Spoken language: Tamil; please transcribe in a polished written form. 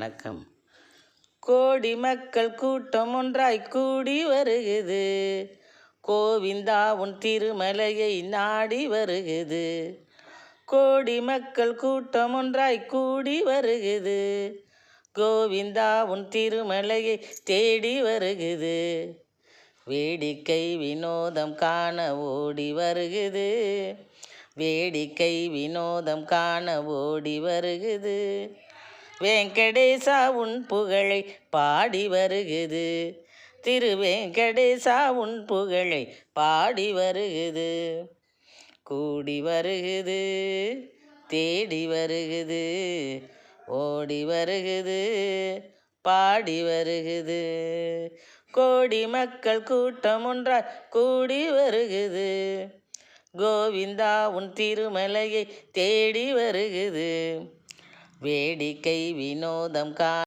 வணக்கம். கோடி மக்கள் கூட்டம் ஒன்றாய் கூடி வருகுது, கோவிந்தா உன் திருமலையை நாடி வருகுது. கோடி மக்கள் கூட்டம் ஒன்றாய் கூடி வருகுது, கோவிந்தா உன் திருமலையை தேடி வருகுது. வேடிக்கை வினோதம் காண ஓடி வருகுது, வேடிக்கை வினோதம் காண ஓடி வருகுது. வெங்கடேசா உன் புகழை பாடி வருகுது, திருவேங்கடேசா உன் புகழை பாடி வருகுது. கூடி வருகுது, தேடி வருகுது, ஓடி வருகுது, பாடி வருகுது. கோடி மக்கள் கூட்டம் ஒன்றாய் கூடி வருகுது, கோவிந்தா உன் திருமலையை தேடி வருகுது. வேடிக்கை வினோதம்